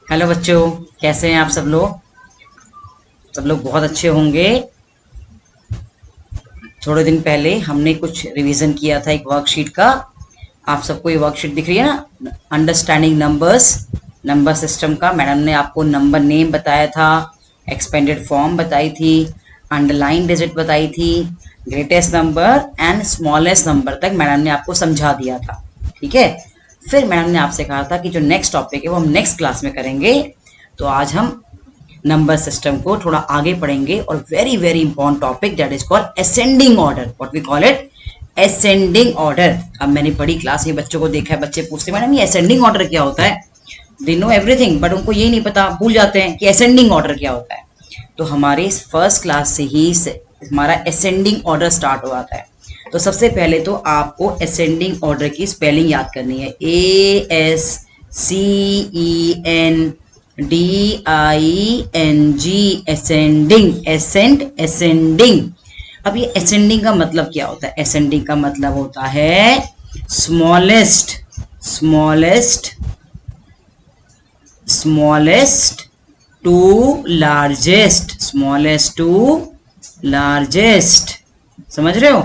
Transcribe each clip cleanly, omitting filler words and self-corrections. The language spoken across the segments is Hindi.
हेलो बच्चों, कैसे हैं आप सब लोग? सब लोग बहुत अच्छे होंगे। थोड़े दिन पहले हमने कुछ रिवीजन किया था एक वर्कशीट का। आप सबको ये वर्कशीट दिख रही है ना, अंडरस्टैंडिंग नंबर्स, नंबर सिस्टम का। मैडम ने आपको नंबर नेम बताया था, एक्सपेंडेड फॉर्म बताई थी, अंडरलाइन डिजिट बताई थी, greatest number and smallest number तक मैडम ने आपको समझा दिया था। ठीक है। फिर मैडम ने आपसे कहा था कि जो नेक्स्ट टॉपिक है वो हम नेक्स्ट क्लास में करेंगे। तो आज हम नंबर सिस्टम को थोड़ा आगे पढ़ेंगे और very very important topic that is called ascending order. What we call it, ascending order. अब मैंने बड़ी क्लास में बच्चों को देखा है, बच्चे पूछते मैडम ये असेंडिंग ऑर्डर क्या होता है। दे नो एवरीथिंग बट उनको ये नहीं पता, भूल जाते हैं कि असेंडिंग ऑर्डर क्या होता है। तो हमारे फर्स्ट क्लास से ही हमारा असेंडिंग ऑर्डर स्टार्ट हुआ था। तो सबसे पहले तो आपको असेंडिंग ऑर्डर की स्पेलिंग याद करनी है, ASCENDING, असेंडिंग, एसेंड, असेंडिंग। अब ये असेंडिंग का मतलब क्या होता है? असेंडिंग का मतलब होता है smallest, smallest, smallest to largest, smallest to largest. समझ रहे हो?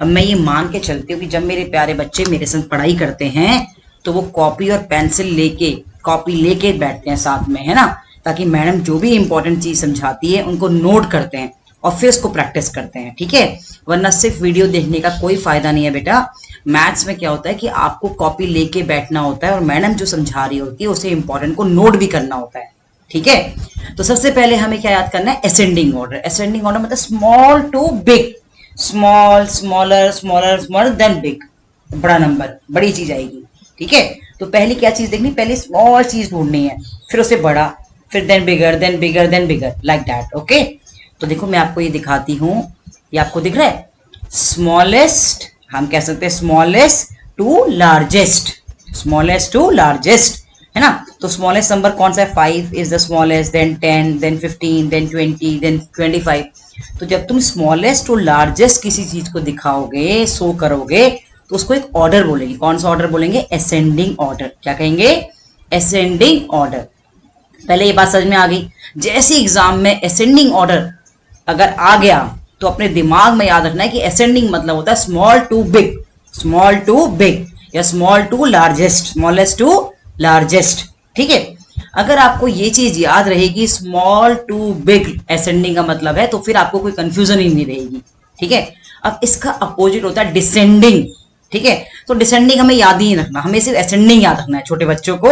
अब मैं ये मान के चलती हूँ कि जब मेरे प्यारे बच्चे मेरे संग पढ़ाई करते हैं तो वो कॉपी और पेंसिल लेके, कॉपी लेके बैठते हैं साथ में, है ना, ताकि मैडम जो भी इंपॉर्टेंट चीज समझाती है उनको नोट करते हैं और फिर उसको प्रैक्टिस करते हैं। ठीक है। वरना सिर्फ वीडियो देखने का कोई फायदा नहीं है बेटा। मैथ्स में क्या होता है कि आपको कॉपी लेके बैठना होता है और मैडम जो समझा रही होती है उसे इंपॉर्टेंट को नोट भी करना होता है। ठीक है। तो सबसे पहले हमें क्या याद करना है? Ascending order. असेंडिंग ऑर्डर मतलब small to big, small, smaller, smaller, smaller then big, बड़ा नंबर, बड़ी चीज आएगी। ठीक है। तो पहले क्या चीज देखनी? पहले स्मॉल चीज ढूंढनी है, फिर उसे बड़ा, फिर then bigger, then bigger, then bigger, like that. Okay. तो देखो मैं आपको ये दिखाती हूँ, ये आपको दिख रहा है स्मॉलेस्ट, हम कह सकते हैं smallest to largest, smallest to largest, है ना। तो स्मॉलेस्ट नंबर कौन सा है? 5 is the smallest, then 10, then 15, then 20, then 25। तो जब तुम स्मॉलेस्ट टू लार्जेस्ट किसी चीज को दिखाओगे, शो करोगे, तो उसको एक ऑर्डर बोलेंगे। कौन सा ऑर्डर बोलेंगे? Ascending order. क्या कहेंगे? Ascending order. पहले ये बात समझ में आ गई। जैसे एग्जाम में असेंडिंग ऑर्डर अगर आ गया तो अपने दिमाग में याद रखना है कि असेंडिंग मतलब होता है small to big, small to big या small to largest, smallest to largest. ठीक है। अगर आपको ये चीज याद रहेगी स्मॉल टू बिग असेंडिंग का मतलब है, तो फिर आपको कोई कंफ्यूजन ही नहीं रहेगी। ठीक है। अब इसका अपोजिट होता है डिसेंडिंग। ठीक है। तो डिसेंडिंग हमें याद ही नहीं रखना, हमें सिर्फ असेंडिंग याद रखना है छोटे बच्चों को।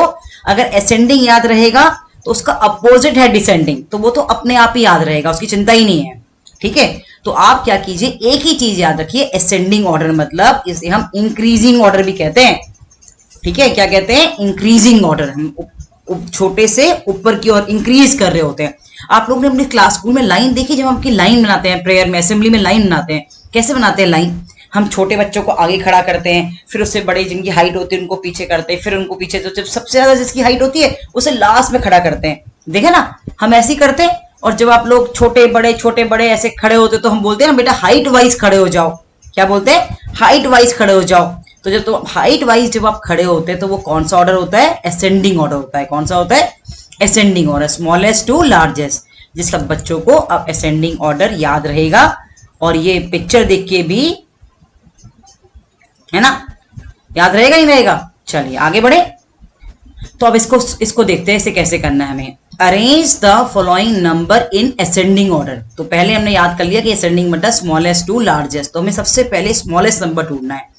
अगर असेंडिंग याद रहेगा तो उसका अपोजिट है डिसेंडिंग, तो वो तो अपने आप ही याद रहेगा, उसकी चिंता ही नहीं है। ठीक है। तो आप क्या कीजिए, एक ही चीज याद रखिए, असेंडिंग ऑर्डर मतलब इसे हम इंक्रीजिंग ऑर्डर भी कहते हैं। ठीक है। क्या कहते हैं? Increasing order. हम छोटे से ऊपर की ओर इंक्रीज कर रहे होते हैं। आप लोग ने अपने क्लास स्कूल में लाइन देखी? जब हम अपनी लाइन बनाते हैं प्रेयर में, असेंबली में लाइन बनाते हैं, कैसे बनाते हैं लाइन? हम छोटे बच्चों को आगे खड़ा करते हैं, फिर उससे बड़े जिनकी हाइट होती है उनको पीछे करते हैं, फिर उनको पीछे, तो जब सबसे ज्यादा जिसकी हाइट होती है उसे लास्ट में खड़ा करते हैं। देखे ना, हम ऐसे ही करते हैं। और जब आप लोग छोटे बड़े ऐसे खड़े होते तो हम बोलते हैं ना बेटा हाइट वाइज खड़े हो जाओ। क्या बोलते हैं? हाइट वाइज खड़े हो जाओ। तो जब तो हाइट वाइज जब आप खड़े होते हैं तो वो कौन सा ऑर्डर होता है? असेंडिंग ऑर्डर होता है। कौन सा होता है? Ascending order, smallest to largest, जिसका बच्चों को अब असेंडिंग ऑर्डर याद रहेगा। और ये पिक्चर देख के भी, है ना, याद रहेगा, नहीं रहेगा? चलिए आगे बढ़े। तो अब इसको देखते हैं, इसे कैसे करना है हमें। Arrange the following number in ascending order. तो पहले हमने याद कर लिया कि असेंडिंग मतलब स्मॉलेस्ट टू लार्जेस्ट, तो हमें सबसे पहले स्मॉलेस्ट नंबर ढूंढना है।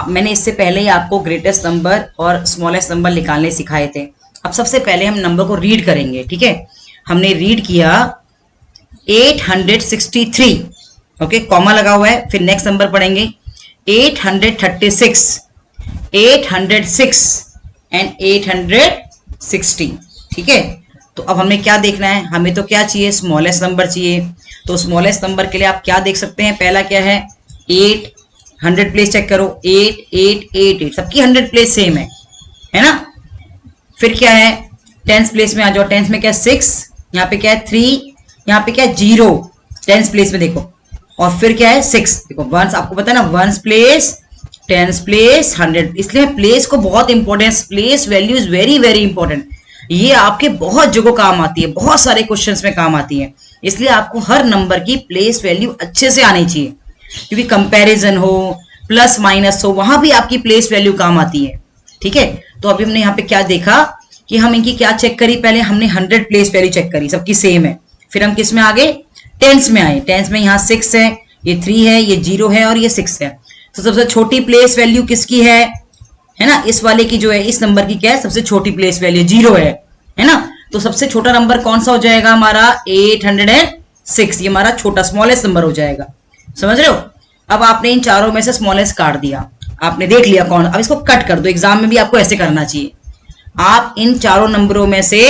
मैंने इससे पहले ही आपको ग्रेटेस्ट नंबर और स्मॉलेस्ट नंबर निकालने सिखाए थे। अब सबसे पहले हम नंबर को रीड करेंगे। ठीक है। हमने रीड किया 863, ओके, कॉमा लगा हुआ है। फिर नेक्स्ट नंबर पढ़ेंगे 836, 806 एंड 860। ठीक है। तो अब हमें क्या देखना है? हमें तो क्या चाहिए? स्मॉलेस्ट नंबर चाहिए। तो स्मॉलेस्ट नंबर के लिए आप क्या देख सकते हैं? पहला क्या है? 8, 100 प्लेस चेक करो, 8 8 8 8, सबकी 100 प्लेस सेम है ना। फिर क्या है? 10th प्लेस में आ जाओ। 10th में क्या है? 6, यहाँ पे क्या है? 3, यहाँ पे क्या है? 0, 10th प्लेस में देखो। और फिर क्या है? 6, देखो वंस, आपको पता है ना, 1st प्लेस, 10th प्लेस, 100, इसलिए प्लेस को बहुत importance, place value is very very important. ये आपके बहुत जगह काम आती है, बहुत सारे क्वेश्चंस में काम आती है। इसलिए आपको हर नंबर की प्लेस वैल्यू अच्छे से आनी चाहिए, क्योंकि कंपैरिजन हो, प्लस माइनस हो, वहां भी आपकी प्लेस वैल्यू काम आती है। ठीक है, तो अभी हमने यहाँ पे क्या देखा कि हम इनकी क्या चेक करी, पहले हमने 100 प्लेस वैल्यू चेक करी, सबकी सेम है। फिर हम किस में आ गए, टेंस में आए। टेंस में यहाँ 6 है, ये 3 है, ये 0 है और ये 6 है। तो सबसे छोटी प्लेस वैल्यू किसकी है ना, इस वाले की जो है, इस नंबर की क्या है, सबसे छोटी प्लेस वैल्यू 0 है ना। तो सबसे छोटा नंबर कौन सा हो जाएगा हमारा, 806। ये हमारा छोटा स्मॉलेस्ट नंबर हो जाएगा। समझ रहे हो। अब आपने इन चारों में से स्मॉलेस्ट काट दिया, आपने देख लिया कौन। अब इसको कट कर दो, एग्जाम में भी आपको ऐसे करना चाहिए। आप इन चारों नंबरों में से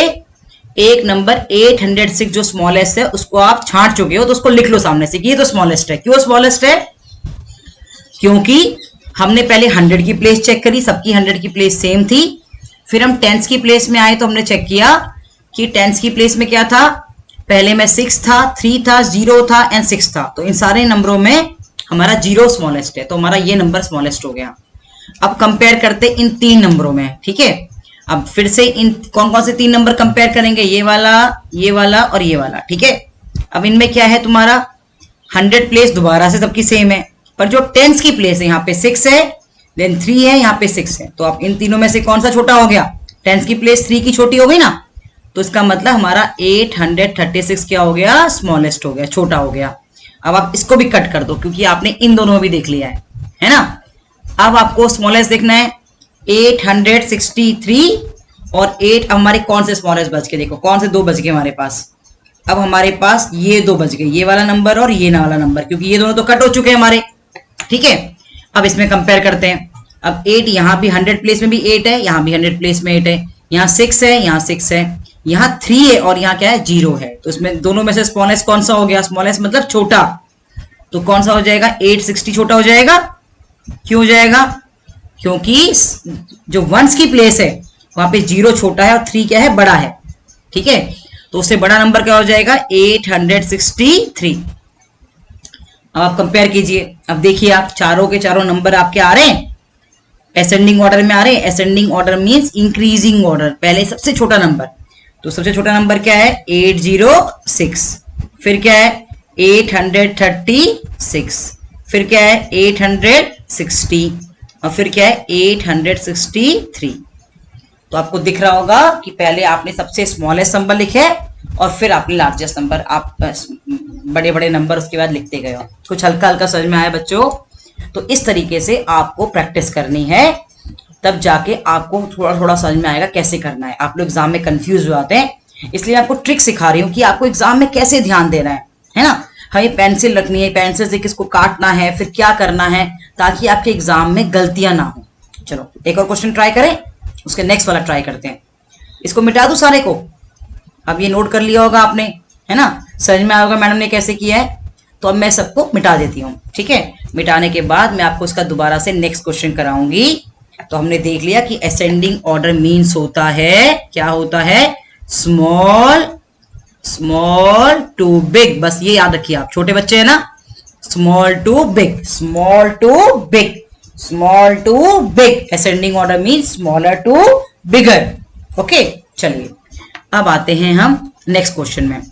एक नंबर 806 जो स्मॉलेस्ट है उसको आप छांट चुके हो, तो उसको लिख लो सामने से कि ये तो स्मॉलेस्ट है। क्यों स्मॉलेस्ट है, क्योंकि हमने पहले 100 की प्लेस चेक करी, सबकी 100 की प्लेस सेम थी। फिर हम टेंस की प्लेस में आए तो हमने चेक किया कि टेंस की प्लेस में क्या था, पहले में 6 था, 3 था, 0 था एंड 6 था। तो इन सारे नंबरों में हमारा 0 स्मॉलेस्ट है, तो हमारा ये नंबर स्मॉलेस्ट हो गया। अब कंपेयर करते इन 3 नंबरों में। ठीक है, अब फिर से इन कौन कौन से 3 नंबर कंपेयर करेंगे, ये वाला, ये वाला और ये वाला। ठीक है, अब इनमें क्या है, तुम्हारा 100 प्लेस दोबारा से सबकी सेम है, पर जो टेंस की प्लेस है यहाँ पे 6 है, देन 3 है, यहाँ पे 6 है। तो अब इन तीनों में से कौन सा छोटा हो गया, टेंस की प्लेस 3 की छोटी हो गई ना। तो इसका मतलब हमारा 836 क्या हो गया, स्मॉलेस्ट हो गया, छोटा हो गया। अब आप इसको भी कट कर दो, क्योंकि आपने इन दोनों में भी देख लिया है ना। अब आपको स्मॉलेस्ट देखना है 863 और 8। हमारे कौन से स्मॉलेस्ट बच के देखो, कौन से 2 बच गए हमारे पास। अब हमारे पास ये 2 बच गए, ये वाला नंबर और ये वाला नंबर, क्योंकि ये दोनों तो कट हो चुके हैं हमारे। ठीक है, अब इसमें कंपेयर करते हैं। अब 8 यहाँ भी 100 प्लेस में भी 8 है, यहाँ भी 100 प्लेस में 8 है, यहाँ 6 है, यहाँ 6 है, यहाँ 3 है और यहाँ क्या है, 0 है। तो इसमें दोनों में से स्मॉलेस्ट कौन सा हो गया, स्मॉलेस्ट मतलब छोटा। तो कौन सा हो जाएगा, 860 छोटा हो जाएगा। क्यों हो जाएगा, क्योंकि जो वंस की प्लेस है वहां पे 0 छोटा है और 3 क्या है, बड़ा है। ठीक है, तो उससे बड़ा नंबर क्या हो जाएगा, 863। अब आप कंपेयर कीजिए। अब देखिए, आप चारों के चारों नंबर आपके आ रहे हैं, असेंडिंग ऑर्डर में आ रहे हैं। Ascending order means increasing order. पहले सबसे छोटा नंबर, तो सबसे छोटा नंबर क्या है, 806। फिर क्या है, 836। फिर क्या है, 860 और फिर क्या है, 863। तो आपको दिख रहा होगा कि पहले आपने सबसे स्मॉलेस्ट नंबर लिखे और फिर आपने लार्जेस्ट नंबर, आप बड़े बड़े नंबर उसके बाद लिखते गए हो। कुछ हल्का हल्का समझ में आया बच्चों। तो इस तरीके से आपको प्रैक्टिस करनी है, तब जाके आपको थोड़ा थोड़ा समझ में आएगा कैसे करना है। आप लोग एग्जाम में कंफ्यूज हो जाते हैं, इसलिए आपको ट्रिक सिखा रही हूँ कि आपको एग्जाम में कैसे ध्यान देना है ना। हमें पेंसिल रखनी है, पेंसिल से किसको काटना है, फिर क्या करना है, ताकि आपके एग्जाम में गलतियां ना हो। चलो एक और क्वेश्चन ट्राई करें, उसके नेक्स्ट वाला ट्राई करते हैं। इसको मिटा दूं सारे को। अब ये नोट कर लिया होगा आपने, है ना, समझ में आया होगा मैडम ने कैसे किया है। तो अब मैं सबको मिटा देती हूँ। ठीक है, मिटाने के बाद मैं आपको इसका दोबारा से नेक्स्ट क्वेश्चन कराऊंगी। तो हमने देख लिया कि असेंडिंग ऑर्डर मीन्स होता है, क्या होता है, स्मॉल टू बिग। बस ये याद रखिए, आप छोटे बच्चे हैं ना, small to big, small to big, small to big. Ascending order means smaller to bigger. Okay, चलिए अब आते हैं हम नेक्स्ट क्वेश्चन में।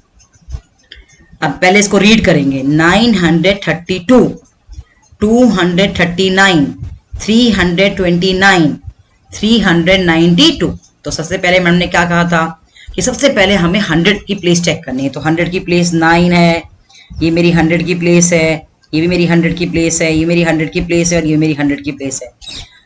अब पहले इसको रीड करेंगे। 932, 239, 329, 392। तो सबसे पहले मैंने ने क्या कहा था कि सबसे पहले हमें 100 की प्लेस चेक करनी है। तो 100 की प्लेस 9 है, ये मेरी 100 की प्लेस है, ये भी मेरी 100 की प्लेस है, ये मेरी 100 की प्लेस है और ये मेरी 100 की प्लेस है।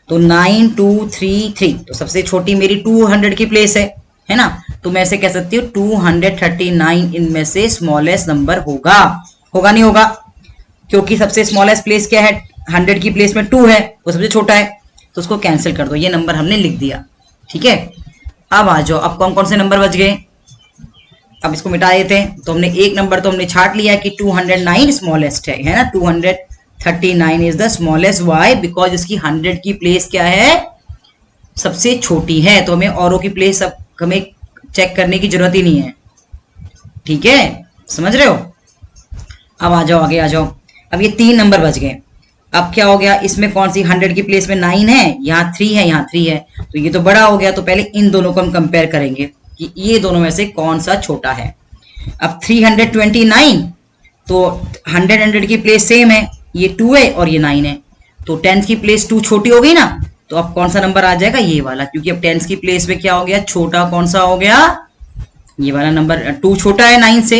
तो 9233, तो सबसे छोटी मेरी 200 की प्लेस है ना। तो मैं ऐसे कह सकती हूँ 239 इनमें से स्मॉलेस्ट नंबर होगा। होगा नहीं होगा, क्योंकि सबसे स्मॉलेस्ट प्लेस क्या है, 100 की प्लेस में 2 है, वो सबसे छोटा है। तो उसको कैंसिल कर दो, ये नंबर हमने लिख दिया। ठीक है, अब आ जाओ, अब कौन कौन से नंबर बच गए। अब इसको मिटा देते हैं। तो हमने एक नंबर तो हमने छाट लिया कि 209 स्मॉलेस्ट है ना। 239 is the smallest. Why, because इसकी 100 की प्लेस क्या है, सबसे छोटी है। तो हमें औरों की प्लेस अब हमें चेक करने की जरूरत ही नहीं है। ठीक है, समझ रहे हो। अब आ जाओ, आगे आ जाओ। अब ये 3 नंबर बच गए। अब क्या हो गया, इसमें कौन सी 100 की प्लेस में 9 है, यहाँ 3 है, यहाँ 3 है, तो ये तो बड़ा हो गया। तो पहले इन दोनों को हम कंपेयर करेंगे। कि ये दोनों में से कौन सा छोटा है। अब 329, तो 100 की प्लेस सेम है, ये 2 है और ये 9 है, तो 10 की प्लेस 2 छोटी हो गई ना, तो अब कौन सा नंबर आ जाएगा, ये वाला, क्योंकि अब 10 की प्लेस में क्या हो गया, छोटा कौन सा हो गया, ये वाला नंबर। 2 छोटा है 9 से,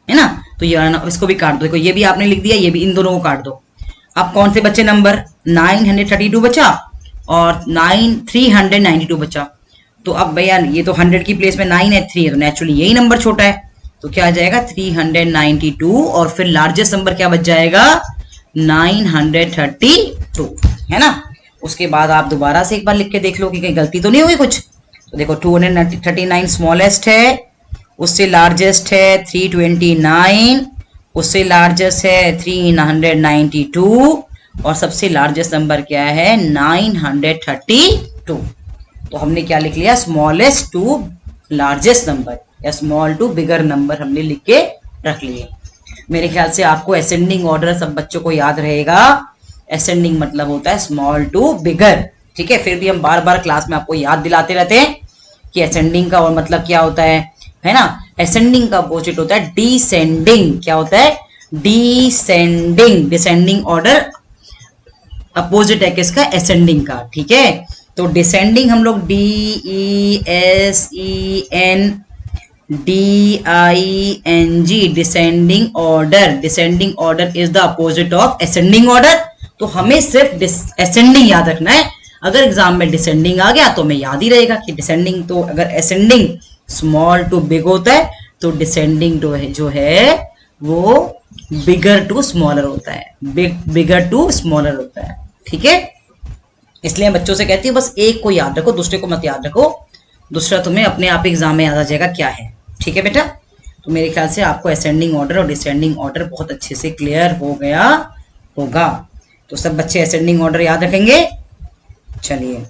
है ना, तो ये वाला, इसको भी काट दो। देखो ये भी आपने लिख दिया, ये भी, इन दोनों को काट दो। अब कौन से बच्चे नंबर, 932 बचा और 392 बचा। तो अब भैया ये तो 100 की प्लेस में 9 है, 3 है, तो नेचुरली यही नंबर छोटा है, तो क्या आ जाएगा 392, और फिर लार्जेस्ट नंबर क्या बच जाएगा, 932, है ना। उसके बाद आप दोबारा से एक बार लिख के देख लो कि कहीं गलती तो नहीं हुई कुछ। तो देखो 239 स्मॉलेस्ट है, उससे लार्जेस्ट है 329, उससे लार्जेस्ट है 392, और सबसे लार्जेस्ट नंबर क्या है, 932। तो हमने क्या लिख लिया, स्मॉलेस्ट टू लार्जेस्ट नंबर या स्मॉल टू बिगर नंबर हमने लिख के रख लिए। मेरे ख्याल से आपको असेंडिंग ऑर्डर सब बच्चों को याद रहेगा। असेंडिंग मतलब होता है स्मॉल टू बिगर, ठीक है। फिर भी हम बार बार क्लास में आपको याद दिलाते रहते हैं कि असेंडिंग का और मतलब क्या होता है ना। असेंडिंग का अपोजिट होता है डिसेंडिंग। क्या होता है, डिसेंडिंग। डिसेंडिंग ऑर्डर अपोजिट है किसका, असेंडिंग का, ठीक है। तो डिसेंडिंग हम लोग DESENDING, descending order. Descending order is the opposite of ascending order. तो हमें सिर्फ असेंडिंग याद रखना है। अगर एग्जाम में डिसेंडिंग आ गया तो हमें याद ही रहेगा कि डिसेंडिंग, तो अगर असेंडिंग स्मॉल टू बिग होता है तो डिसेंडिंग जो है वो बिगर टू स्मॉलर होता है, बिगर टू स्मॉलर होता है, ठीक है। इसलिए बच्चों से कहती है बस एक को याद रखो, दूसरे को मत याद रखो, दूसरा तुम्हें अपने आप एग्जाम में याद आ जाएगा क्या है, ठीक है बेटा। तो मेरे ख्याल से आपको असेंडिंग ऑर्डर और डिसेंडिंग ऑर्डर बहुत अच्छे से क्लियर हो गया होगा। तो सब बच्चे असेंडिंग ऑर्डर याद रखेंगे। चलिए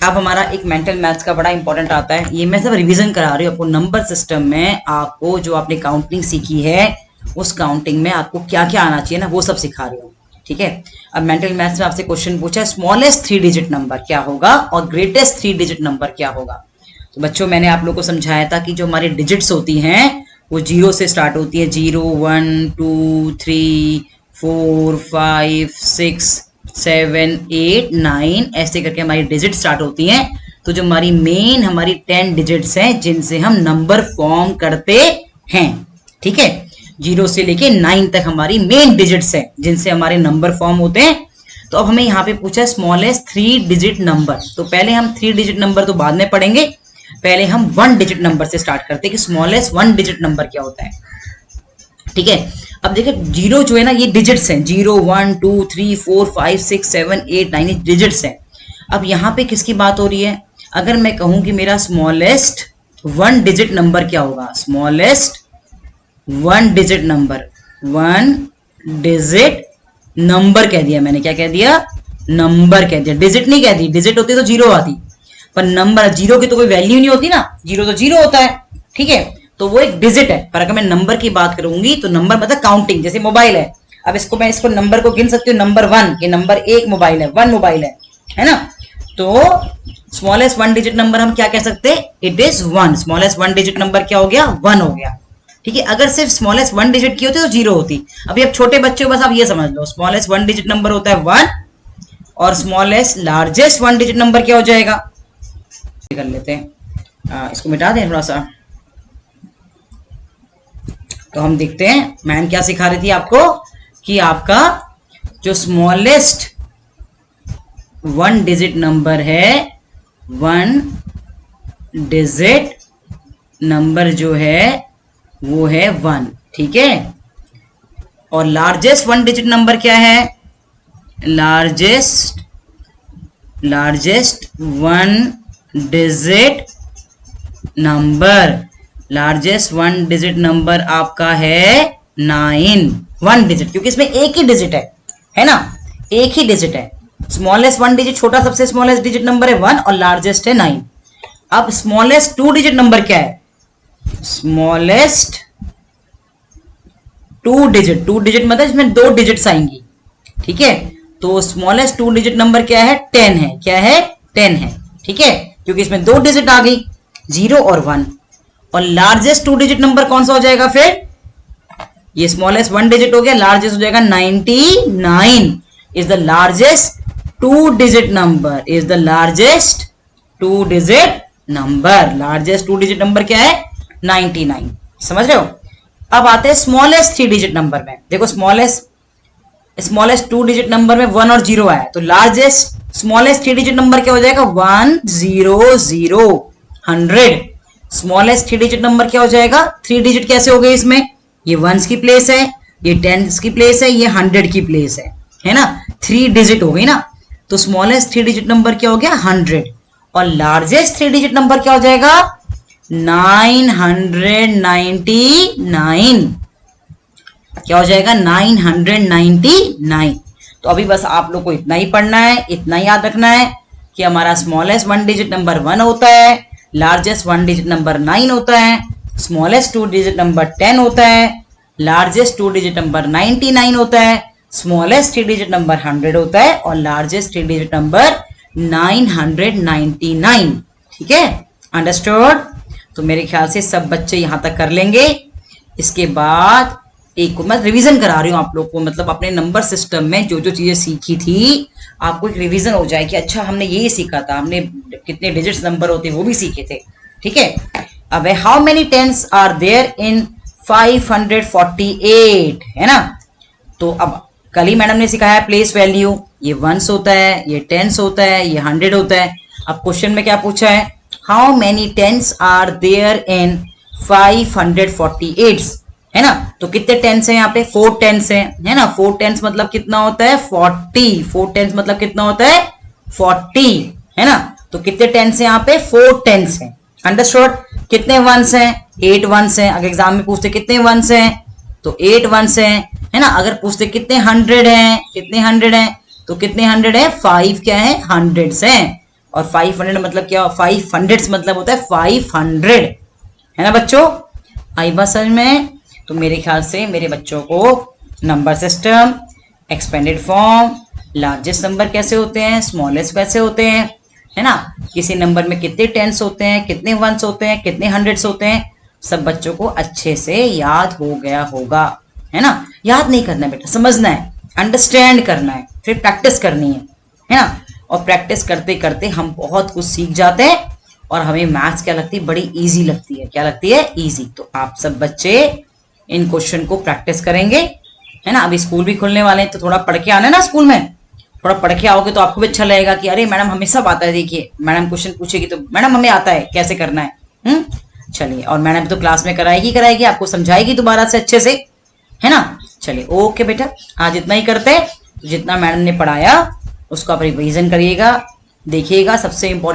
अब हमारा एक मेंटल मैथ्स का बड़ा इंपॉर्टेंट आता है। ये मैं सब रिवीजन करा रही हूँ आपको। नंबर सिस्टम में आपको जो आपने काउंटिंग सीखी है उस काउंटिंग में आपको क्या क्या आना चाहिए ना, वो सब सिखा रही हूँ, ठीक है। अब मेंटल मैथ्स में आपसे क्वेश्चन पूछा है स्मॉलेस्ट 3 डिजिट नंबर क्या होगा और ग्रेटेस्ट 3 डिजिट नंबर क्या होगा। तो बच्चों मैंने आप लोगों को समझाया था कि जो हमारी डिजिट्स होती हैं वो 0 से स्टार्ट होती है। 0 1 2 3 4 5 6 7 8 9 ऐसे करके हमारी डिजिट स्टार्ट होती हैं। तो जो हमारी मेन हमारी 10 डिजिट्स हैं जिनसे हम नंबर फॉर्म करते हैं, ठीक है। 0 से लेके 9 तक हमारी मेन डिजिट्स हैं जिनसे हमारे नंबर फॉर्म होते हैं। तो अब हमें यहाँ पे पूछा है स्मॉलेस्ट 3 डिजिट नंबर। तो पहले हम 3 डिजिट नंबर तो बाद में पढ़ेंगे, पहले हम 1 डिजिट नंबर से स्टार्ट करते हैं कि स्मॉलेस्ट 1 डिजिट नंबर क्या होता है, ठीक है। अब देखिए 0 जो है ना ये डिजिट्स हैं, 0 1 2 3 4 5 6 7 8 9 डिजिट्स हैं। अब यहाँ पे किसकी बात हो रही है, अगर मैं कहूं कि मेरा स्मॉलेस्ट 1 डिजिट नंबर क्या होगा, smallest 1 digit number, 1 digit number कह दिया मैंने, क्या कह दिया, नंबर कह दिया, डिजिट नहीं कह दी। डिजिट होती तो 0 आती, पर नंबर 0 की तो कोई वैल्यू नहीं होती ना, 0 तो 0 होता है, ठीक है। तो वो एक डिजिट है। पर अगर मैं नंबर की बात करूंगी तो नंबर मतलब काउंटिंग, जैसे मोबाइल है। अब मैं इसको नंबर को गिन सकती हूँ, नंबर 1, ये नंबर 1 मोबाइल है, 1 मोबाइल है ना। तो स्मॉलेस्ट 1 डिजिट नंबर हम क्या कह सकते हैं, it is 1। Smallest 1 digit number क्या हो गया, 1 हो गया, ठीक है। अगर सिर्फ स्मॉलेस्ट 1 डिजिट की होती तो 0 होती। अभी अब छोटे बच्चे बस आप ये समझ लो, स्मॉलेस्ट 1 डिजिट नंबर होता है 1 और स्मॉलेस्ट लार्जेस्ट 1 डिजिट नंबर क्या हो जाएगा, कर लेते हैं, इसको मिटा दें थोड़ा सा। तो हम देखते हैं मैम क्या सिखा रही थी आपको कि आपका जो स्मॉलेस्ट 1 डिजिट नंबर है, 1 डिजिट नंबर जो है वो है 1, ठीक है। और लार्जेस्ट 1 डिजिट नंबर क्या है, largest 1 digit number, largest 1 digit number आपका है 9, 1 डिजिट, क्योंकि इसमें एक ही डिजिट है ना, एक ही डिजिट है। स्मॉलेस्ट 1 डिजिट, छोटा सबसे स्मॉलेस्ट डिजिट नंबर है 1 और लार्जेस्ट है 9। अब स्मॉलेस्ट 2 डिजिट नंबर क्या है, स्मॉलेस्ट 2 डिजिट मतलब इसमें 2 डिजिट्स आएंगी, ठीक है। तो स्मॉलेस्ट 2 डिजिट नंबर क्या है, 10 है, क्या है, 10 है, ठीक है, क्योंकि इसमें 2 डिजिट आ गई, 0 और 1। और लार्जेस्ट 2 डिजिट नंबर कौन सा हो जाएगा फिर? ये स्मॉलेस्ट 1 डिजिट हो गया, लार्जेस्ट हो जाएगा 99 is the largest 2 digit number, is the largest 2 digit number. Largest 2 digit number क्या है? 99। समझ रहे हो? अब आते हैं स्मॉलेस्ट 3 डिजिट नंबर में। देखो स्मॉलेस्ट 2 डिजिट नंबर में 1 और 0 आया, तो लार्जेस्ट स्मॉलेस्ट 3 डिजिट नंबर क्या हो जाएगा? 100 100। स्मॉलेस्ट 3 डिजिट नंबर क्या हो जाएगा? 3 डिजिट कैसे हो गए इसमें? ये 1s की प्लेस है, ये 10s की प्लेस है, ये 100 की प्लेस है ना? 3 डिजिट हो गई ना, तो स्मॉलेस्ट 3 डिजिट नंबर क्या हो गया? 100। और लार्जेस्ट 3 डिजिट नंबर क्या हो जाएगा? 999। क्या हो जाएगा? 999। तो अभी बस आप लोग को इतना ही पढ़ना है, इतना ही याद रखना है कि हमारा स्मॉलेस्ट 1 डिजिट नंबर 1 होता है, लार्जेस्ट 1 डिजिट नंबर 9 होता है, स्मॉलेस्ट 2 डिजिट नंबर 10 होता है, लार्जेस्ट 2 डिजिट नंबर 99 होता है, स्मॉलेस्ट 3 डिजिट नंबर 100 होता है, और लार्जेस्ट 3 डिजिट नंबर 999। ठीक है, अंडरस्टूड? तो मेरे ख्याल से सब बच्चे यहां तक कर लेंगे। इसके बाद एक मैं रिवीजन करा रही हूँ आप लोग को, मतलब अपने नंबर सिस्टम में जो जो चीजें सीखी थी आपको एक रिवीजन हो जाए कि अच्छा हमने ये सीखा था, हमने कितने डिजिट्स नंबर होते हैं वो भी सीखे थे। ठीक है, अब how many tens are there in 548, है ना? तो अब कल ही मैडम ने सिखाया प्लेस वैल्यू, ये 1s होता है, ये 10s होता है, ये 100 होता है। अब क्वेश्चन में क्या पूछा है? How many tens are there in 548, है ना? तो कितने टेंस है यहाँ पे? 4 टेंस है ना? 4 टेंस मतलब कितना होता है? 40। 4 टेंस मतलब कितना होता है? 40, है ना? तो कितने टेंस है यहाँ पे? 4 टेंस है। अंडरस्टूड? कितने 1s हैं? 8 1s हैं। अगर एग्जाम में पूछते कितने 1s हैं तो 8 1s हैं, है ना? अगर पूछते कितने 100 हैं, कितने 100 हैं तो कितने 100 है? 5 क्या है? 100s हैं। और 500 मतलब क्या? 500 मतलब होता है 500, है ना बच्चों? आई बात समझ में? तो मेरे ख्याल से मेरे बच्चों को number system, expanded form, largest number कैसे होते हैं, स्मॉलेस्ट कैसे होते हैं, है ना? किसी नंबर में कितने 10s होते हैं, कितने 1s होते हैं, कितने 100s होते हैं, सब बच्चों को अच्छे से याद हो गया होगा, है ना? याद नहीं करना बेटा, समझना है, अंडरस्टैंड करना है, फिर प्रैक्टिस करनी है ना? और प्रैक्टिस करते करते हम बहुत कुछ सीख जाते हैं और हमें मैथ्स क्या लगती है? बड़ी इजी लगती है। क्या लगती है? इजी। तो आप सब बच्चे इन क्वेश्चन को प्रैक्टिस करेंगे, है ना? अभी स्कूल भी खुलने वाले हैं तो थोड़ा पढ़ के आना ना स्कूल में, थोड़ा पढ़ के आओगे तो आपको भी अच्छा लगेगा कि अरे मैडम हमें सब आता है। देखिए मैडम क्वेश्चन पूछेगी तो मैडम हमें आता है कैसे करना है। चलिए, और मैडम तो क्लास में कराएगी आपको, समझाएगी दोबारा से अच्छे से, है ना? चलिए ओके बेटा, आज इतना ही करते हैं। जितना मैडम ने पढ़ाया उसको आप रिवीजन करिएगा, देखिएगा। सबसे इंपॉर्टेंट